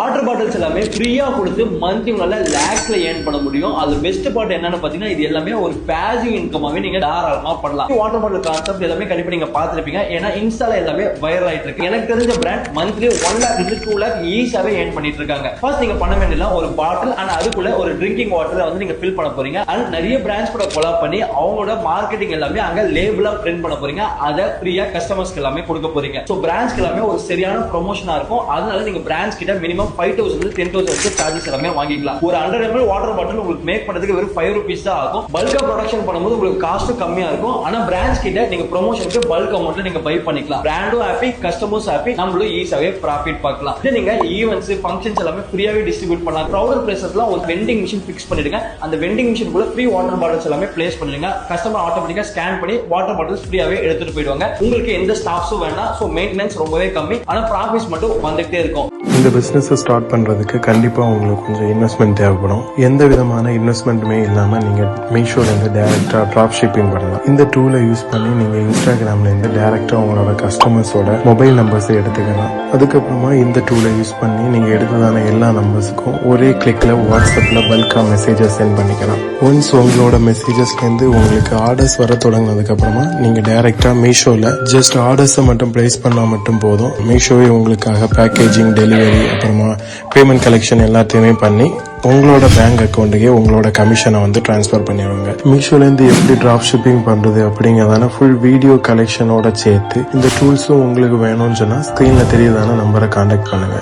Water bottles எல்லாமே ஃப்ரீயா கொடுத்து மந்த்லி உங்களால லேக்ஸ்ல ஏர்ன் பண்ண முடியும். அது பெஸ்ட் பார்ட் என்னன்னு பாத்தீங்கன்னா இது எல்லாமே ஒரு பாசிவ் இன்கமாவே நீங்க தாராளமா பண்ணலாம். வாட்டர் பாட்டில் கான்செப்ட் எல்லாமே கண்டிப்பா நீங்க பாத்துருப்பீங்க. ஏன்னா இன்ஸ்டால எல்லாமே வைரல் ஆயிட்டு இருக்கு. எனக்கு தெரிஞ்ச brand monthly 1 lakh to 2 lakh ஈஸியாவே ஏர்ன் பண்ணிட்டு இருக்காங்க. ஃபர்ஸ்ட் நீங்க பண்ண வேண்டியது ஒரு பாட்டில் அண்ட் அதுக்குள்ள ஒரு ட்ரிங்கிங் வாட்டர் வந்து நீங்க ஃபில் பண்ண போறீங்க. அண்ட் நிறைய பிராண்ட்ஸ் கூட கொலாப் பண்ணி அவங்களோட மார்க்கெட்டிங் எல்லாமே அங்க லேபிளா பிரிண்ட் பண்ண போறீங்க. அதை ஃப்ரீயா கஸ்டமர்ஸ்க்கு எல்லாமே கொடுக்க போறீங்க. சோ பிராண்ட்ஸ்க்கு எல்லாமே ஒரு சரியான ப்ரொமோஷனா இருக்கும். அதனால நீங்க பிராண்ட்ஸ் கிட்ட மினிமம் 5,000 to 10,000 சார்ஜஸ் எல்லாமே வாங்கிக்கலாம். ஒரு 100 ml வாட்டர் பாட்டில் உங்களுக்கு மேக் பண்றதுக்கு வெறும் 5 rupees தான் ஆகும். பல்கா ப்ரொடக்ஷன் பண்ணும்போது உங்களுக்கு காஸ்ட் கம்மியா இருக்கும். ஆனா பிராண்ட்ஸ் கிட்ட நீங்க ப்ரொமோஷனுக்கு பல்க் அமௌண்ட்ல நீங்க பை பண்ணிக்கலாம். பிராண்டும் ஹாப்பி, கஸ்டமர்ஸ் ஹாப்பி, நம்மளும் ஈஸியாவே ப்ராஃபிட் பார்க்கலாம். இது நீங்க ஈவென்ட்ஸ், ஃபங்க்ஷன்ஸ் எல்லாமே ஃப்ரீயாவே டிஸ்ட்ரிபியூட் பண்ணலாம். க்ரௌடட் பிளேசஸ்ல ஒரு வெண்டிங் மிஷின் ஃபிக்ஸ் பண்ணிடுங்க. அந்த வெண்டிங் மிஷின் குள்ள ஃப்ரீ வாட்டர் பாட்டில்ஸ் எல்லாமே பிளேஸ் பண்ணிடுங்க. கஸ்டமர் ஆட்டோமேட்டிக்கா ஸ்கேன் பண்ணி வாட்டர் பாட்டில்ஸ் ஃப்ரீயாவே எடுத்துட்டு போயிடுவாங்க. உங்களுக்கு எந்த ஸ்டாஃப்ஸும் வேண்டாம். சோ மெயின்டெனன்ஸ் ரொம்பவே கம்மி. ஆனா ப்ராஃபிட்ஸ் மட்டும் வந்துட்டே இருக்கும். இந்த பிசினஸ் ஸ்டார்ட் பண்றதுக்கு கண்டிப்பா உங்களுக்கு கொஞ்சம் இன்வெஸ்ட்மெண்ட் தேவைப்படும். எந்த விதமான இன்வெஸ்ட்மெண்ட்டுமே இல்லாம நீங்க மீஷோல இருந்து டைரக்டா டிராப் ஷிப்பிங் பண்ணலாம். இந்த டூலை யூஸ் பண்ணி நீங்க இன்ஸ்டாகிராம்ல இருந்து டைரக்டா உங்களோட கஸ்டமர்ஸோட மொபைல் நம்பர்ஸை எடுத்துக்கலாம். அதுக்கப்புறமா இந்த டூலை யூஸ் பண்ணி நீங்க எடுத்ததான எல்லா நம்பர்ஸுக்கும் ஒரே கிளிக்ல வாட்ஸ்அப்ல பல்கா மெசேஜஸ் சென்ட் பண்ணிக்கலாம். ஒன்ஸ் உங்களோட மெசேஜஸ்ல இருந்து உங்களுக்கு ஆர்டர்ஸ் வர தொடங்கினதுக்கு அப்புறமா நீங்க டைரக்டா மீஷோல ஜஸ்ட் ஆர்டர்ஸை மட்டும் பிளேஸ் பண்ணா மட்டும் போதும். மீஷோவே உங்களுக்காக பேக்கேஜிங், டெலிவரி, அப்புறமா பேமெண்ட் கலெக்ஷன் எல்லாத்தையுமே பண்ணி உங்களோட பேங்க் அக்கௌண்ட்டுக்கே உங்களோட கமிஷனை வந்து டிரான்ஸ்ஃபர் பண்ணிடுவாங்க. மீஷோலேருந்து எப்படி டிராப் ஷிப்பிங் பண்றது அப்படிங்கிறதான ஃபுல் வீடியோ கலெக்ஷனோட சேர்த்து இந்த டூல்ஸும் உங்களுக்கு வேணும்னு சொன்னா ஸ்கிரீன்ல தெரியுதான நம்பரை கான்டாக்ட் பண்ணுங்க.